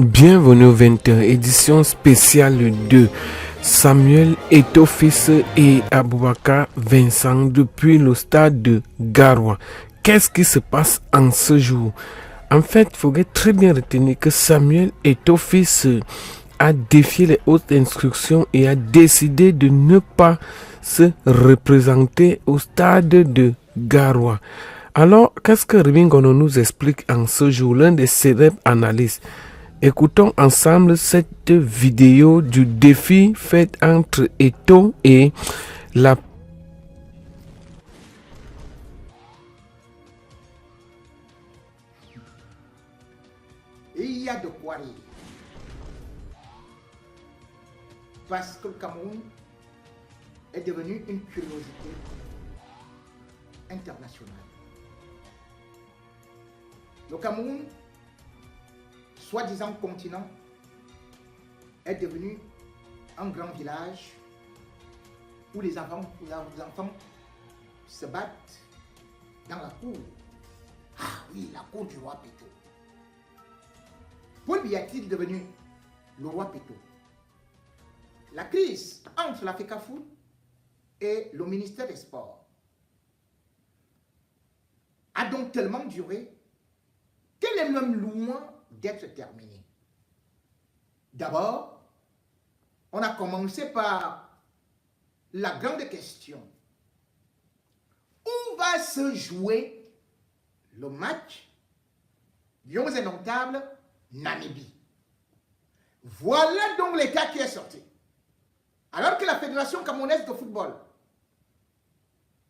Bienvenue au 20h, édition spéciale de Samuel Eto'o-Fils et Aboubakar Vincent depuis le stade de Garoua. Qu'est-ce qui se passe en ce jour? En fait, il faudrait très bien retenir que Samuel Eto'o-Fils a défié les hautes instructions et a décidé de ne pas se représenter au stade de Garoua. Alors, qu'est-ce que Rémi Ngono nous explique en ce jour, l'un des célèbres analystes? Écoutons ensemble cette vidéo du défi fait entre Eto'o et la... Il y a de quoi rire. Parce que le Cameroun est devenu une curiosité internationale. Le Cameroun, soi-disant continent, est devenu un grand village où les enfants se battent dans la cour. Ah oui, la cour du roi Péto. Paul Biya est-il devenu le roi Péto? La crise entre la FECAFOOT et le ministère des Sports a donc tellement duré qu'elle est même loin d'être terminée. D'abord, on a commencé par la grande question. Où va se jouer le match Lions indomptables Namibie? Voilà donc l'état qui est sorti. Alors que la Fédération camerounaise de football,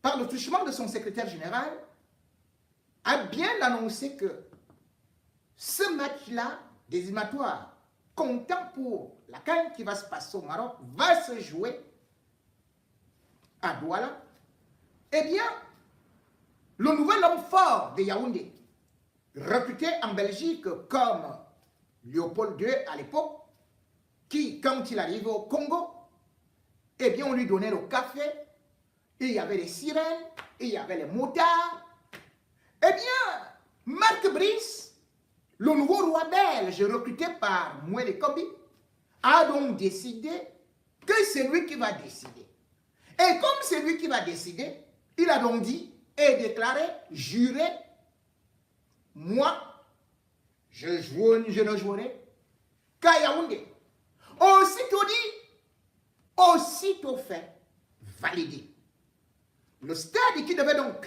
par le truchement de son secrétaire général, a bien annoncé que ce match-là, des éliminatoires, comptant pour la CAN qui va se passer au Maroc, va se jouer à Douala, eh bien, le nouvel homme fort de Yaoundé, recruté en Belgique comme Léopold II à l'époque, qui, quand il arrivait au Congo, eh bien, on lui donnait le café, et il y avait les sirènes, et il y avait les motards. Eh bien, Marc Brice, le nouveau roi belge recruté par Mouele Kombi, a donc décidé que c'est lui qui va décider. Et comme c'est lui qui va décider, il a donc dit et déclaré, juré, moi, je ne jouerai qu'à Yaoundé. Aussitôt dit, aussitôt fait, validé. Le stade qui devait donc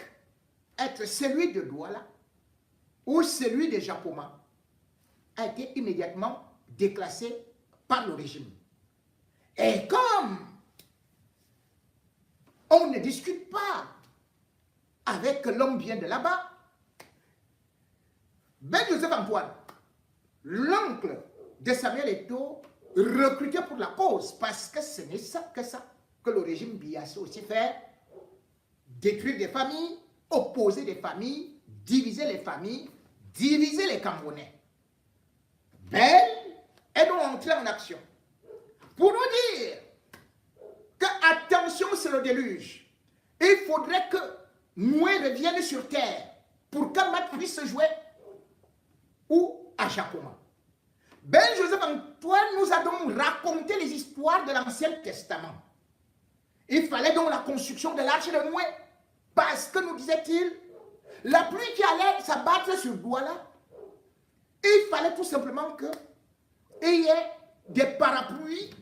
être celui de Douala ou celui de Japoma a été immédiatement déclassé par le régime. Et comme on ne discute pas avec l'homme bien de là-bas, Ben Joseph Antoine, l'oncle de Samuel Eto'o, recruté pour la cause, parce que ce n'est ça que le régime Biya sait aussi faire, détruire des familles, opposer des familles, diviser les familles, diviser les Camerounais. Ben est donc entré en action pour nous dire que, attention, c'est le déluge. Il faudrait que Moué revienne sur terre pour qu'un match puisse se jouer ou à Japoma. Ben Joseph Antoine nous a donc raconté les histoires de l'Ancien Testament. Il fallait donc la construction de l'arche de Noé, parce que, nous disait-il, la pluie qui allait s'abattre sur Douala, il fallait tout simplement qu'il y ait des parapluies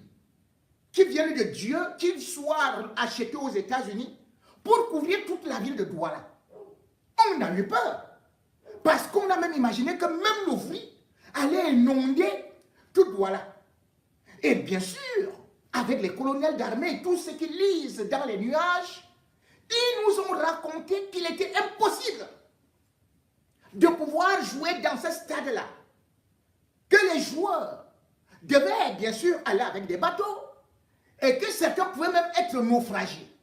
qui viennent de Dieu, qui soient achetés aux États-Unis pour couvrir toute la ville de Douala. On a eu peur, parce qu'on a même imaginé que même l'ouvrier allait inonder tout Douala. Et bien sûr, avec les colonels d'armée et tous ceux qui lisent dans les nuages, ils nous ont raconté qu'il était impossible de pouvoir jouer dans ce stade-là. Que les joueurs devaient bien sûr aller avec des bateaux et que certains pouvaient même être naufragés.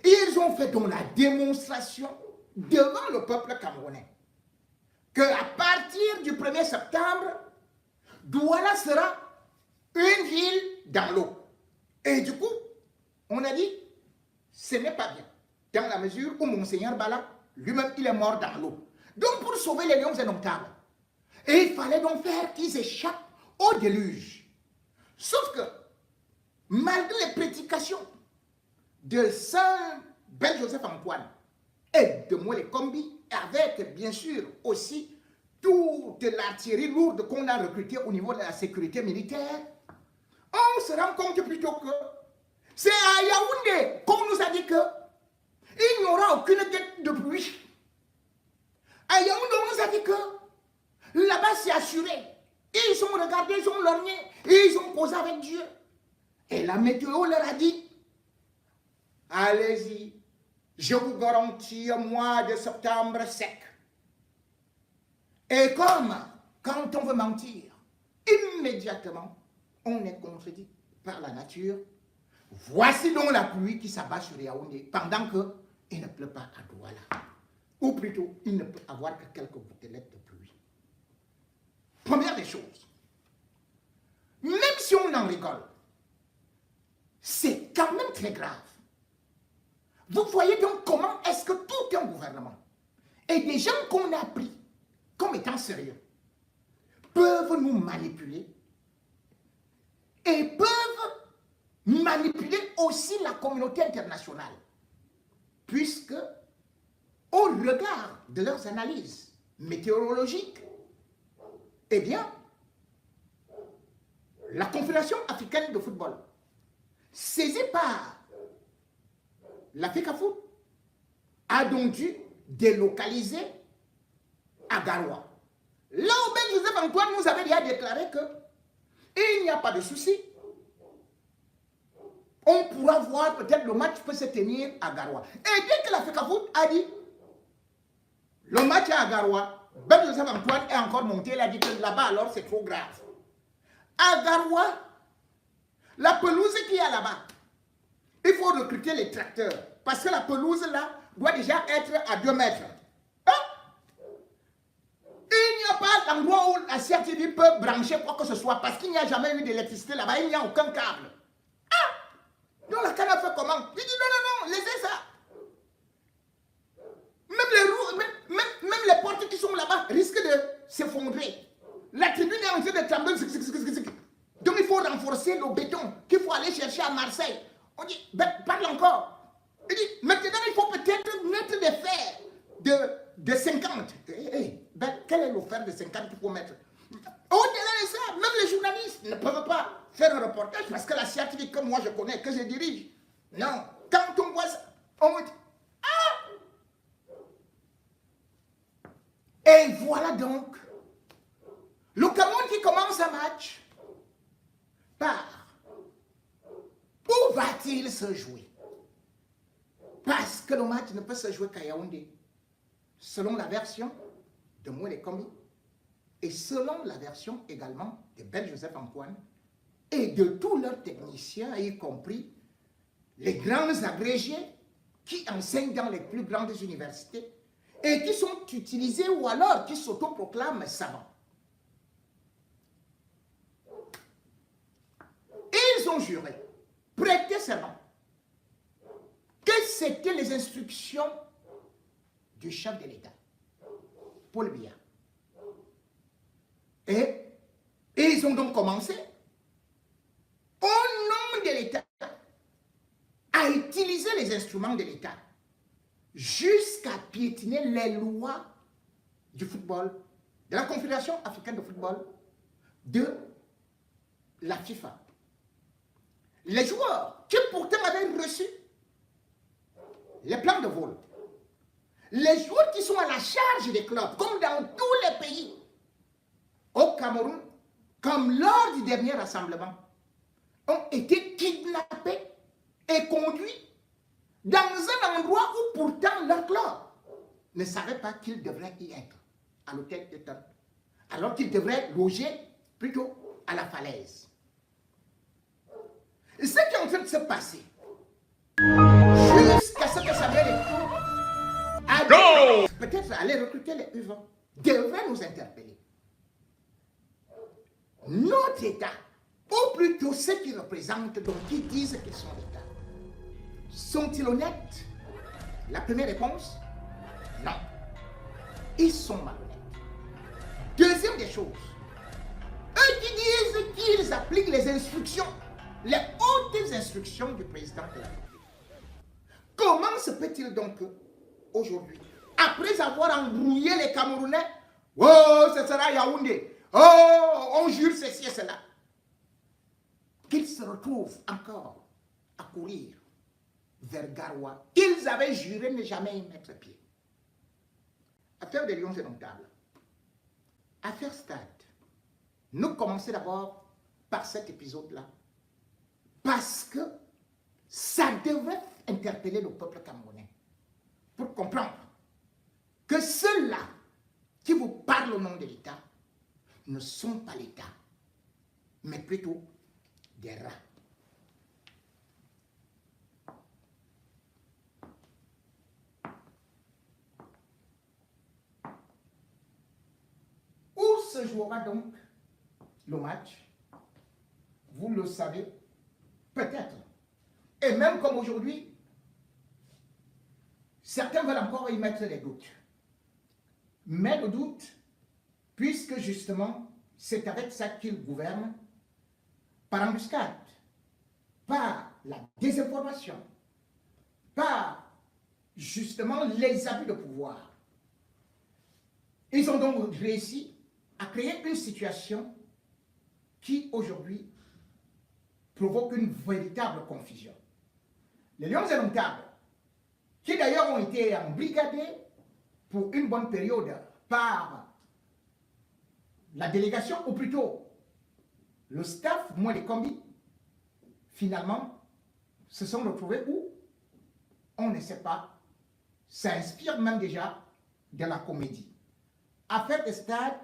Ils ont fait donc la démonstration devant le peuple camerounais qu'à partir du 1er septembre, Douala sera une ville dans l'eau. Et du coup, on a dit, ce n'est pas bien, dans la mesure où Monseigneur Bala, lui-même, il est mort dans l'eau. Donc, pour sauver les lions indomptables, et il fallait donc faire qu'ils échappent au déluge. Sauf que, malgré les prédications de Saint Ben Joseph Antoine et de Moïse Kombi, avec bien sûr aussi toute l'artillerie lourde qu'on a recrutée au niveau de la sécurité militaire, on se rend compte plutôt que c'est à Yaoundé qu'on nous a dit que il n'y aura aucune guette de pluie. À Yaoundé, on nous a dit que là-bas c'est assuré. Ils ont regardé, ils ont lorgné, ils ont posé avec Dieu. Et la météo leur a dit, allez-y, je vous garantis un mois de septembre sec. Et comme quand on veut mentir, immédiatement, on est contredit par la nature. Voici donc la pluie qui s'abat sur Yaoundé pendant qu'il ne pleut pas à Douala. Ou plutôt, il ne peut avoir que quelques gouttelettes de pluie. Première des choses, même si on en rigole, c'est quand même très grave. Vous voyez donc comment est-ce que tout un gouvernement et des gens qu'on a pris comme étant sérieux peuvent nous manipuler et peuvent manipuler aussi la communauté internationale, puisque au regard de leurs analyses météorologiques, eh bien, la Confédération africaine de football, saisie par la FECAFOOT, a donc dû délocaliser à Garoua. Là où Ben Joseph Antoine nous avait déjà déclaré qu'il n'y a pas de souci. On pourra voir, peut-être le match peut se tenir à Garoua. Et dès que la FECAFOOT a dit le match est à Garoua, Ben Joseph Antoine est encore monté, il a dit que là-bas alors c'est trop grave. À Garoua, la pelouse qui est là-bas, il faut recruter les tracteurs. Parce que la pelouse là doit déjà être à 2 mètres. Hein? Il n'y a pas d'endroit où la CRTV peut brancher quoi que ce soit. Parce qu'il n'y a jamais eu d'électricité là-bas. Il n'y a aucun câble. Ah! Donc la canne a fait comment? Il dit non, laissez ça. Même les roues, même les portes qui sont là-bas risquent de s'effondrer. La tribune est en train de trembler. Donc il faut renforcer le béton qu'il faut aller chercher à Marseille. On dit, ben, parle encore. Il dit, maintenant il faut peut-être mettre des fers de 50. Ben, quel est le fer de 50 qu'il faut mettre? Au-delà de ça, même les journalistes ne peuvent pas faire un reportage parce que la scientifique que moi je connais, que je dirige. Non, quand on voit ça, on me dit, ah! Et voilà donc le Cameroun qui commence un match par où va-t-il se jouer? Parce que le match ne peut se jouer qu'à Yaoundé, selon la version de Moïse Kombi et selon la version également de Ben Joseph Antoine et de tous leurs techniciens, y compris les grands agrégés qui enseignent dans les plus grandes universités et qui sont utilisés ou alors qui s'autoproclament savants. Ils ont juré, prêté serment, que c'était les instructions du chef de l'État, Paul Biya. Et ils ont donc commencé, au nom de l'État, à utiliser les instruments de l'État jusqu'à piétiner les lois du football, de la Confédération africaine de football, de la FIFA. Les joueurs qui pourtant avaient reçu les plans de vol, les joueurs qui sont à la charge des clubs, comme dans tous les pays, au Cameroun, comme lors du dernier rassemblement, ont été kidnappés et conduits dans un endroit où pourtant leur club ne savait pas qu'ils devraient y être, à l'hôtel Eton, alors qu'ils devraient loger plutôt à la falaise. Et ce qui est en train de se passer, jusqu'à ce que Samuel Eto'o, peut-être aller recruter les U20, devrait nous interpeller. Notre État, ou plutôt ceux qui représentent, donc qui disent qu'ils sont l'État, sont-ils honnêtes? La première réponse, non. Ils sont malhonnêtes. Deuxième des choses, eux qui disent ils appliquent les instructions, les hautes instructions du président de la République. Comment se peut-il donc aujourd'hui, après avoir embrouillé les Camerounais, oh, ce sera Yaoundé, oh, on jure ceci et cela, qu'ils se retrouvent encore à courir vers Garoua. Ils avaient juré ne jamais y mettre pied. Affaire des Lions indomptables. Affaire Stade. Nous commençons d'abord par cet épisode-là. Parce que ça devait interpeller le peuple camerounais. Pour comprendre que ceux-là qui vous parlent au nom de l'État ne sont pas l'État, mais plutôt des rats. Où se jouera donc le match? Vous le savez, peut-être. Et même comme aujourd'hui, certains veulent encore y mettre des doutes. Mais le doute, puisque justement, c'est avec ça qu'ils gouvernent, par embuscade, par la désinformation, par justement les abus de pouvoir. Ils ont donc réussi à créer une situation qui aujourd'hui provoque une véritable confusion. Les Lions indomptables, qui d'ailleurs ont été embrigadés pour une bonne période par la délégation, ou plutôt le staff, moins les combis, finalement, se sont retrouvés où on ne sait pas. Ça inspire même déjà de la comédie. Affaire de stade,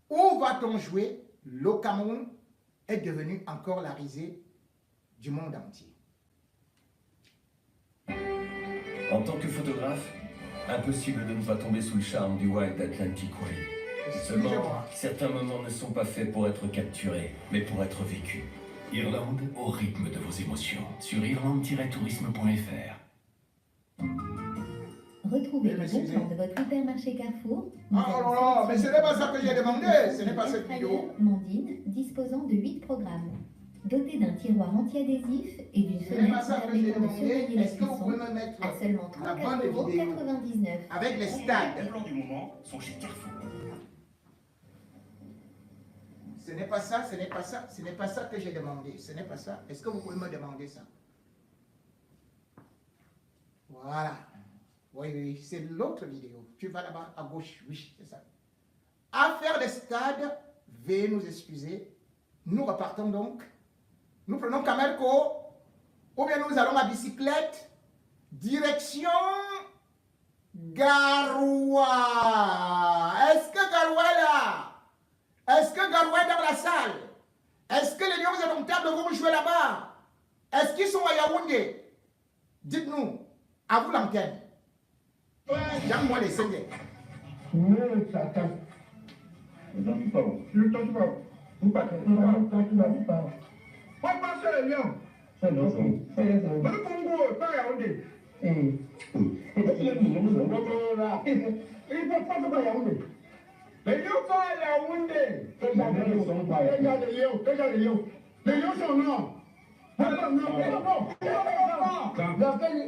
où va-t-on jouer? Le Cameroun est devenu encore la risée du monde entier. En tant que photographe, impossible de ne pas tomber sous le charme du Wild Atlantic Way. Seulement, certains moments ne sont pas faits pour être capturés, mais pour être vécus. Irlande au rythme de vos émotions. Sur irlande-tourisme.fr. Retrouvez le bon plan de votre hypermarché Carrefour. Oh non, mais ce n'est pas ça que j'ai demandé, ce n'est pas cette vidéo. Mondine, disposant de 8 programmes. Doté d'un tiroir anti-adhésif et d'une fenêtre permettant de surveiller la cuisson à seulement 34,99 €. Avec les stades. Les plans du moment sont chez Carrefour. Ce n'est pas ça, ce n'est pas ça, ce n'est pas ça que j'ai demandé. Ce n'est pas ça. Est-ce que vous pouvez me demander ça? Voilà. Oui, oui, c'est l'autre vidéo. Tu vas là-bas à gauche. Oui, c'est ça. Affaire des stades, veuillez nous excuser. Nous repartons donc. Nous prenons Camelco, ou bien nous allons à bicyclette, direction Garoua. Est-ce que Garoua est là? Est-ce que Garoua est dans la salle? Est-ce que les Lions indomptables vont jouer là-bas? Est-ce qu'ils sont à Yaoundé? Dites-nous, à vous l'antenne. J'aime-moi les seigneurs. Ne t'attends. Ne t'en pas. Ne t'en pas. Vous partez. Ne pas. Pas passer les lions. C'est non. C'est les lions. Le Congo, pas Yaoundé. Et les lions sont là. Ils ne peuvent pas se Yaoundé. Les lions sont à Yaoundé. Les lions sont pas Yaoundé. Regarde les lions. Regarde les lions. Les lions sont noirs. Non, non, non.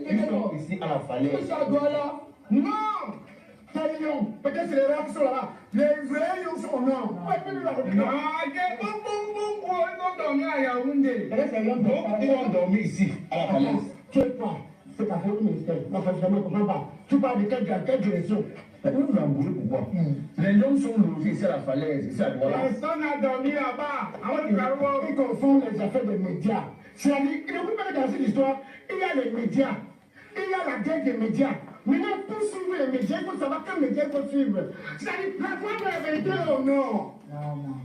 Ils sont ici à la falaise. Ça doit là. Non! Les lions, peut-être c'est les rats qui sont là. Les vrais lions sont non. Non, il y a bon dormir à Yaoundé. Ils vont dormir ici, à la falaise. Tu es pas. C'est ta faute ministère. Non, je ne comprends pas. Tu parles de quelle direction? Vous vous embrouillez pourquoi? Les lions sont logés ici à la falaise, ici à Douala. Personne n'a dormi là-bas. Ils confondent les affaires des médias. C'est-à-dire, il ne peut pas dans cette histoire. Il y a les médias. Il y a la guerre des médias. Maintenant, pour suivre les médias, il faut savoir quels médias il faut suivre. C'est-à-dire, la foi de la vérité ou non? Non, non.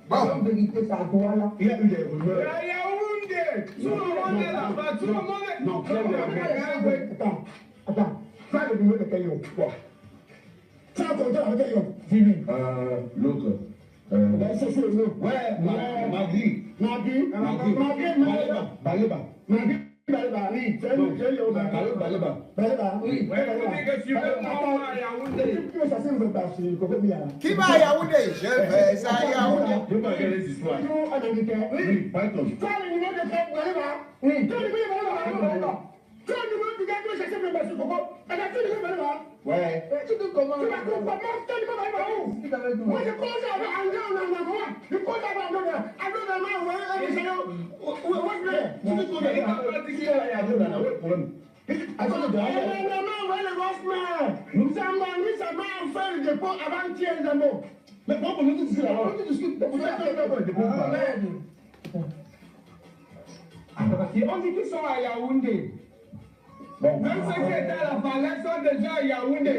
Bon, la vérité, ça doit là. Il y a eu des rumeurs. Il y a Yaoundé. Tout le monde est là-bas. Tout le monde est... Non, attends. Attends. Ça, le numéro de Caillon. Quoi? Ça, le compteur avec Caillon. Fini. L'autre. C'est le nom. Ouais, Magri. Magri. Magri. Baleba. Magri. Baleba, oui, c'est Baleba. Baleba, oui. Qui va à Yaoundé? Je vais à Yaoundé. Je vais regarder les histoires. Oui, Python. Toi, le numéro de Baleba. Oui. Toi, le numéro de Baleba. Toi, le numéro de Baleba, je sais que c'est Coco. Elle a dit le Baleba. Ouais. Tu te commandes. Tu vas comprendre. Toi, le numéro de Baleba où? Moi, je commence à avoir un gars en avant. Je commence à avoir un gars. Un gars en avant. Un gars en avant. Où est-ce que tu te connais? Nous avons mis sa main à faire le dépôt avant-hier, Zambo. Mais pourquoi nous discutons là-bas? On discute. On dit qu'ils sont à Yaoundé. Même ceux qui étaient à la palette sont déjà à Yaoundé.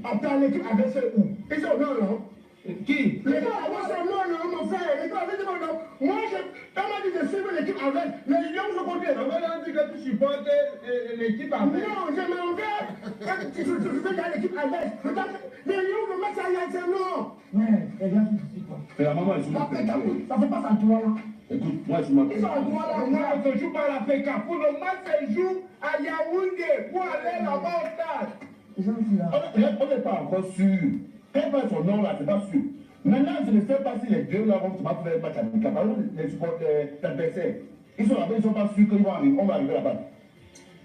Attends, l'équipe avait fait où? Ils sont non. Qui? Les gars avaient son nom, mon frère. Les gars avaient son nom. Moi, on m'a dit de suivre l'équipe avec. Les lions sont côté. On m'a dit que tu supportes l'équipe avec. Non, je m'en vais. Tu veux dans l'équipe avec. Les lions me mettent à Yann, non. Ouais, les gars, tu sais quoi? Mais la maman, elle joue la PK. Ça fait pas ça, toi, là. Écoute, moi, je m'appelle. Ils sont à toi, là. Moi, on ne joue pas à la PK. Pour le match, elle joue à Yaoundé pour aller là-bas au stade. On n'est pas encore sûr. Quel va son nom là, c'est pas sûr. Maintenant, je ne sais pas si les deux là vont se battre un match amical. Par exemple, les supporters, l'adversaire, ils sont là-bas, ils ne sont pas sûrs qu'ils vont arriver. On va arriver là-bas.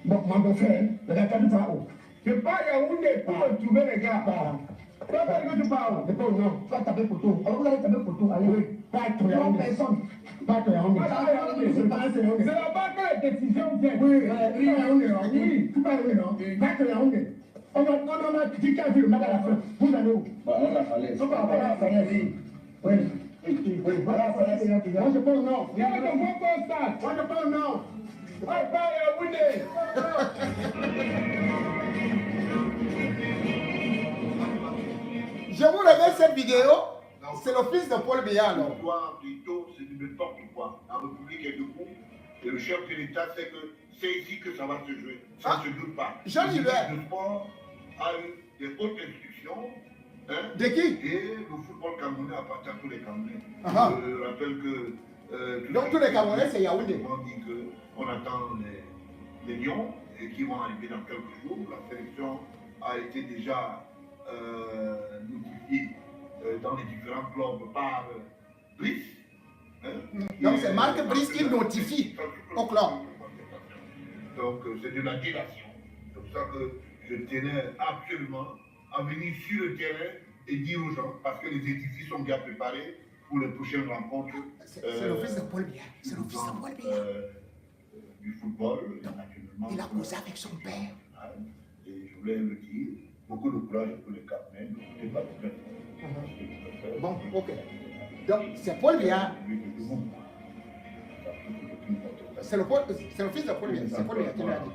Bon, mon frère, le gars, tu vas où? Je pars à Yaoundé pour trouver les gars. Toi, tu parles. C'est pas au nom. Tu vas taper photo. Alors, vous allez taper photo. Allez, oui. Pas à Yaoundé. Personne. Pas à Yaoundé. C'est là-bas que les décisions viennent. Oui, tu vas à Yaoundé. Oui, tu vas à Yaoundé, non? Pas à Yaoundé. On a dit qu'à vu le match à la fin. Vous allez où? On a fallu. On va fallu. Oui. Oui, voilà, moi je parle non. Il y a un bon constat. Moi je parle non. Moi je parle Yaoundé. Je vous remets cette vidéo. C'est le fils de Paul Biya alors. Plutôt, c'est de n'importe quoi. La République est debout. Et le chef de l'État sait que c'est ici que ça va se jouer. Ça ne se doute pas. Jean Gilbert. Le sport a eu des hautes institutions. Hein, de qui? Et le football camerounais appartient à tous les Camerounais. Je rappelle que... donc tous les Camerounais, c'est Yaoundé. On dit qu'on attend les Lions et qui vont arriver dans quelques jours. La sélection a été déjà notifiée dans les différents clubs par Brice. Hein, donc c'est Marc Brice qui notifie au club. Donc c'est de la délation. C'est pour ça que je tenais absolument à venir sur le terrain et dire aux gens, parce que les édifices sont bien préparés pour les prochaines rencontres. C'est le fils de Paul Biya. C'est le fils de Paul Biya. Du football, naturellement. Il a causé avec son père. Et je voulais le dire, beaucoup de courage pour les Camerounais, ne pas de plainte. Bon, ok. Donc c'est Paul Biya. C'est le fils de Paul Biya. C'est Paul Biya qui l'a dit.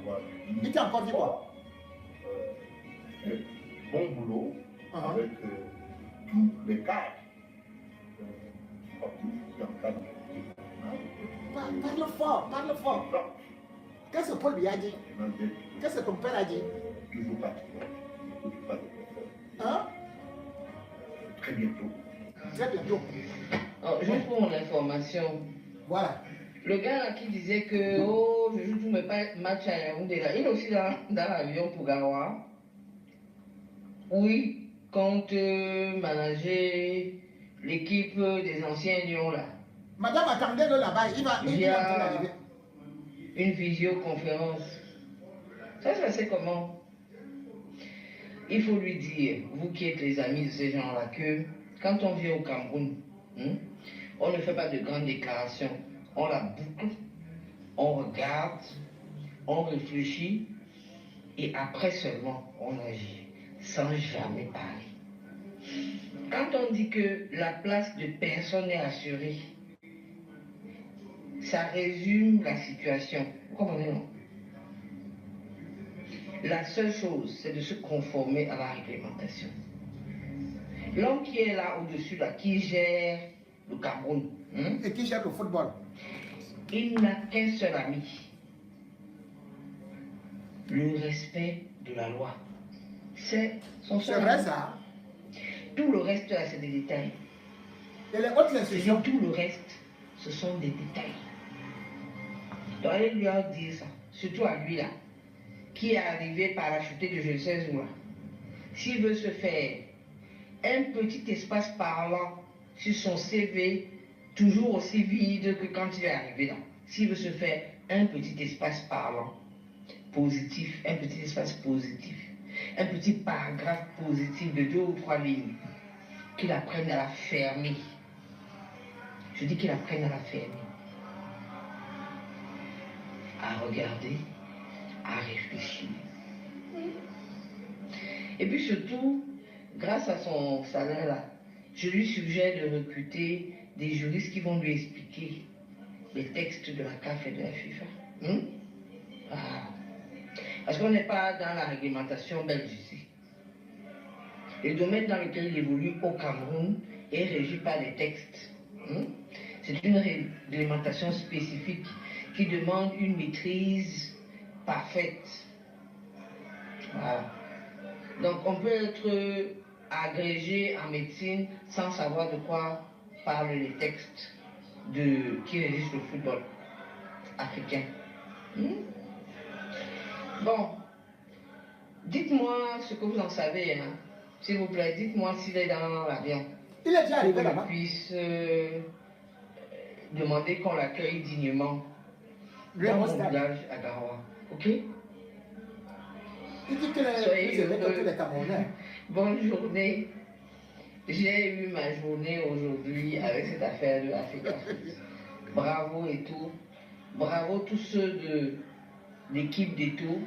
Il t'a encore dit quoi? Bon boulot avec tous les cadres sportifs dans le cadre. Parle fort, parle fort. Qu'est-ce que Paul Biya a dit? Qu'est-ce que ton père a dit? Toujours pas de Hein? Très bientôt. Très bientôt. Alors, juste pour mon information, voilà. Le gars là qui disait que oh, je joue tous mes matchs à Yaoundé là, il est aussi dans l'avion pour Garoua. Oui, compte manager l'équipe des anciens Lions là. Madame attendez-le là-bas, il va arriver. Une visioconférence. Ça se passait comment? Il faut lui dire, vous qui êtes les amis de ces gens-là, que quand on vient au Cameroun, on ne fait pas de grandes déclarations. On la boucle, on regarde, on réfléchit et après seulement on agit, sans jamais parler. Quand on dit que la place de personne est assurée, ça résume la situation. Vous comprenez, non? La seule chose, c'est de se conformer à la réglementation. L'homme qui est là au-dessus, là, qui gère le Cameroun, et qui gère le football, il n'a qu'un seul ami. Le respect de la loi. C'est son seul ami. C'est vrai ça. Tout le reste là, c'est des détails. Et les autres Et institutions, tout le reste, ce sont des détails. Donc allez lui dire ça, surtout à lui là, qui est arrivé parachuté de je ne sais où là. S'il veut se faire un petit espace parlant sur son CV, toujours aussi vide que quand il est arrivé là. S'il veut se faire un petit espace parlant, positif, un petit espace positif, un petit paragraphe positif de 2 ou 3 lignes, qu'il apprenne à la fermer. Je dis qu'il apprenne à la fermer. À regarder, à réfléchir. Et puis surtout, grâce à son salaire là, je lui suggère de recruter des juristes qui vont lui expliquer les textes de la CAF et de la FIFA. Parce qu'on n'est pas dans la réglementation belge ici. Le domaine dans lequel il évolue au Cameroun est régi par des textes. C'est une réglementation spécifique qui demande une maîtrise parfaite. Voilà. Donc on peut être agrégé en médecine sans savoir de quoi parlent les textes qui régissent le football africain. Bon, dites-moi ce que vous en savez, hein. S'il vous plaît, dites-moi s'il est dans l'avion. Il est déjà arrivé là-bas. Pour qu'il puisse demander qu'on l'accueille dignement dans mon village à Garoua. Ok? Il dit que vous aimez comme tous les Camerounais. Bonne journée. J'ai eu ma journée aujourd'hui avec cette affaire de Africa. Bravo et tout. Bravo tous ceux de l'équipe d'Eto,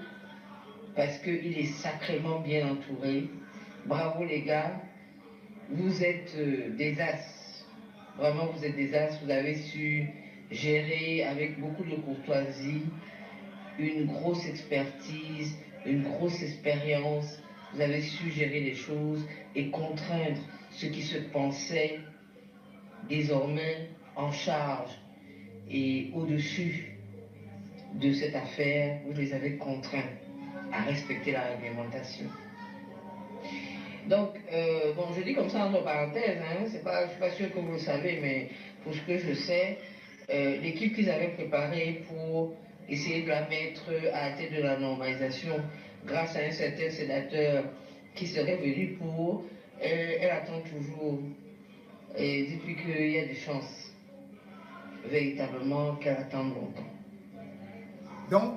parce qu'il est sacrément bien entouré. Bravo les gars. Vous êtes des as. Vraiment, vous êtes des as. Vous avez su gérer avec beaucoup de courtoisie, une grosse expertise, une grosse expérience. Vous avez su gérer les choses et contraindre ceux qui se pensaient désormais en charge et au-dessus de cette affaire. Vous les avez contraints à respecter la réglementation. Donc, bon, je dis comme ça entre parenthèses, hein, je ne suis pas sûr que vous le savez, mais pour ce que je sais, l'équipe qu'ils avaient préparée pour essayer de la mettre à la tête de la normalisation, grâce à un certain sénateur qui serait venu pour, elle attend toujours. Et dites-lui qu'il y a des chances, véritablement, qu'elle attende longtemps. Donc,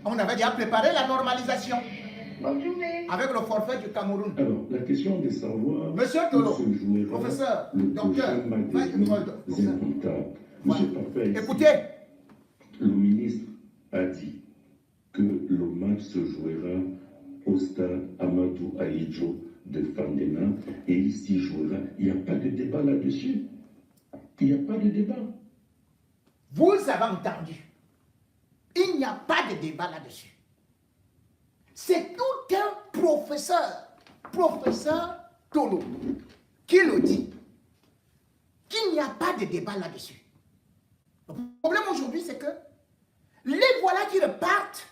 on avait déjà préparé la normalisation. Bonne journée. Avec le forfait du Cameroun. Alors, la question de savoir Monsieur Tolo, où se jouera professeur, le docteur, prochain imputable. Monsieur Parfait, écoutez, le ministre a dit que le match se jouera au stade Amadou Ahidjo de Fandena et il s'y jouera. Il n'y a pas de débat là-dessus. Il n'y a pas de débat. vous avez entendu. Il n'y a pas de débat là-dessus. C'est tout un professeur Tolo, qui le dit, qu'il n'y a pas de débat là-dessus. Le problème aujourd'hui, c'est que les voilà qui repartent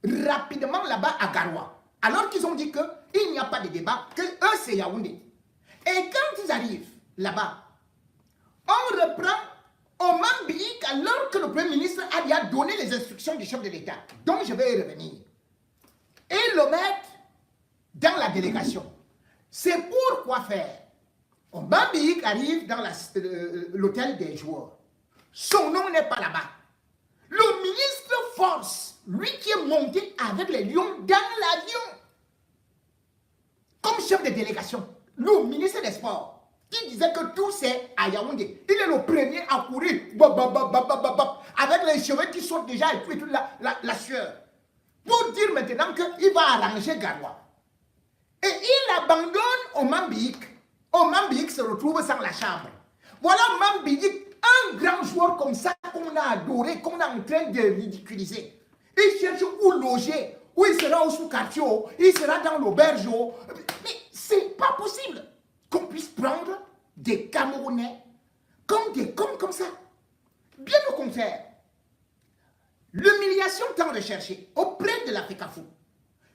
rapidement là-bas à Garoua, alors qu'ils ont dit qu'il n'y a pas de débat, que eux c'est Yaoundé. Et quand ils arrivent là-bas, on reprend au Mambique alors que le Premier ministre a déjà donné les instructions du chef de l'État. Donc je vais y revenir. Et le mettre dans la délégation. C'est pour quoi faire? Mambique arrive dans l'hôtel des joueurs. Son nom n'est pas là-bas. Le ministre force, lui qui est monté avec les lions dans l'avion, comme chef de délégation, le ministre des Sports, qui disait que tout c'est à Yaoundé. Il est le premier à courir, avec les cheveux qui sont déjà et puis toute la sueur. Pour dire maintenant qu'il va arranger Garoua. Et il abandonne au Mambique. Au Mambique se retrouve sans la chambre. Voilà Mambique, un grand joueur comme ça qu'on a adoré, qu'on est en train de ridiculiser. Il cherche où loger, où il sera au sous-quartier, il sera dans l'auberge. Mais c'est pas possible qu'on puisse prendre des Camerounais comme des cons comme ça. Bien au contraire. L'humiliation tant recherchée auprès de l'Africafoot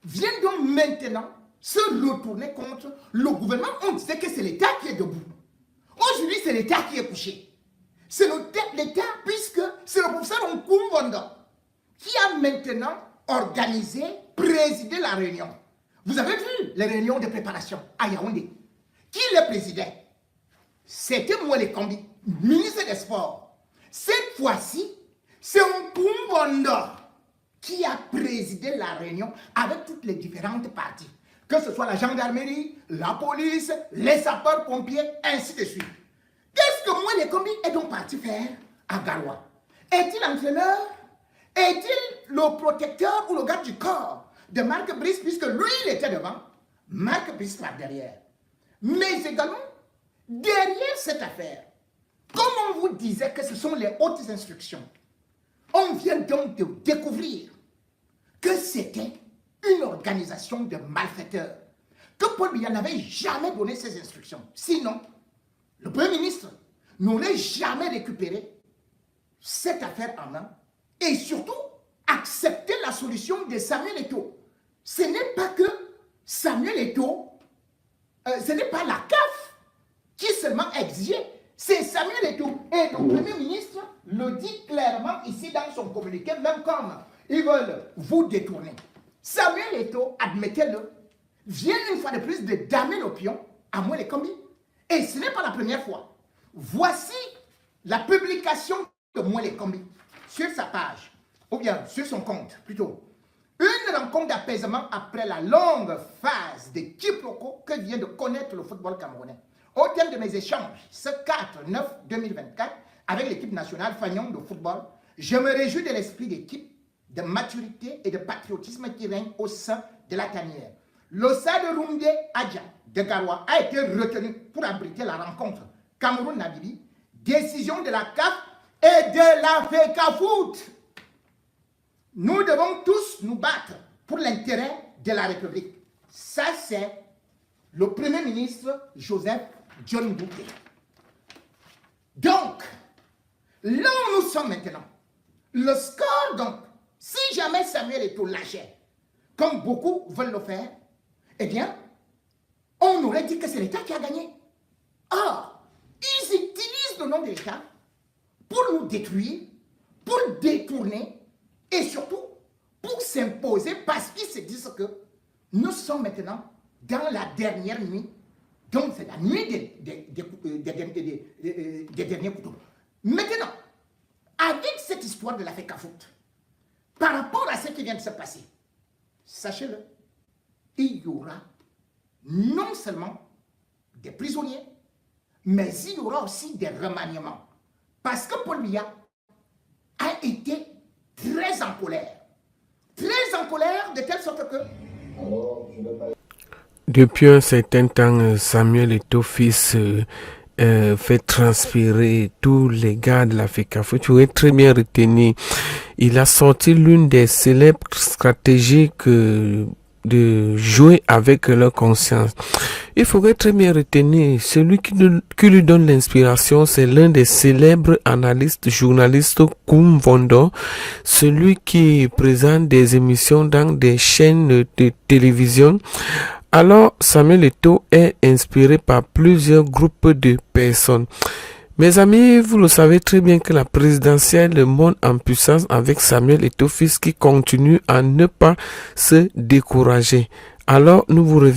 vient donc maintenant se retourner contre le gouvernement. On disait que c'est l'État qui est debout. Aujourd'hui, c'est l'État qui est couché. C'est le tête d'État, puisque c'est le professeur Nkoumvondo qui a maintenant organisé, présidé la réunion. Vous avez vu les réunions de préparation à Yaoundé. Qui les présidait? C'était Mwele Kombi, ministre des Sports. Cette fois-ci, c'est Nkoumvondo qui a présidé la réunion avec toutes les différentes parties. Que ce soit la gendarmerie, la police, les sapeurs-pompiers, ainsi de suite. Qu'est-ce que Mwele Kombi est donc parti faire à Garoua? Est-il entraîneur? Est-il le protecteur ou le garde du corps de Marc Brice, puisque lui, il était devant, Marc Brice par derrière. Mais également, derrière cette affaire, comme on vous disait que ce sont les hautes instructions, on vient donc de découvrir que c'était une organisation de malfaiteurs, que Paul Biya n'avait jamais donné ces instructions. Sinon, le Premier ministre n'aurait jamais récupéré cette affaire en main et surtout accepter la solution de Samuel Eto'o. Ce n'est pas que Samuel Eto'o, ce n'est pas la CAF qui seulement exigeait, c'est Samuel Eto'o. Et le Premier ministre le dit clairement ici dans son communiqué, même comme ils veulent vous détourner. Samuel Eto'o, admettez-le, vient une fois de plus de damer le pion à Mwele Kombi. Et ce n'est pas la première fois. Voici la publication de Mwele Kombi sur sa page, ou bien sur son compte plutôt. Une rencontre d'apaisement après la longue phase de quiproquo que vient de connaître le football camerounais. Au terme de mes échanges, ce 4-9-2024, avec l'équipe nationale Fagnon de football, je me réjouis de l'esprit d'équipe, de maturité et de patriotisme qui règne au sein de la tanière. Le stade Rumde Adja de Garoua a été retenu pour abriter la rencontre Cameroun-Namibie, décision de la CAF et de la FECAFOOT. Nous devons tous nous battre pour l'intérêt de la République. Ça, c'est le Premier ministre Joseph John Bouquet. Donc, là où nous sommes maintenant, le score, donc, si jamais Samuel Eto'o lâchait, comme beaucoup veulent le faire, eh bien, on aurait dit que c'est l'État qui a gagné. Or, ils utilisent le nom de l'État pour nous détruire, pour détourner, et surtout pour s'imposer parce qu'ils se disent que nous sommes maintenant dans la dernière nuit. Donc c'est la nuit des derniers couteaux. Maintenant, avec cette histoire de la FECAFOOT, par rapport à ce qui vient de se passer, sachez-le, il y aura non seulement des prisonniers, mais il y aura aussi des remaniements. Parce que Paul Biya a été très en colère de telle sorte que... Depuis un certain temps, Samuel Eto'o fils fait transpirer tous les gars de la FECAFOOT. Tu aurais très bien retenu. Il a sorti l'une des célèbres stratégies de jouer avec leur conscience. Il faudrait très bien retenir, celui qui lui donne l'inspiration, c'est l'un des célèbres analystes, journalistes Nkoumvondo, celui qui présente des émissions dans des chaînes de télévision. Alors, Samuel Eto'o est inspiré par plusieurs groupes de personnes. Mes amis, vous le savez très bien que la présidentielle monte en puissance avec Samuel Eto'o fils qui continue à ne pas se décourager. Alors, nous vous reviendrons.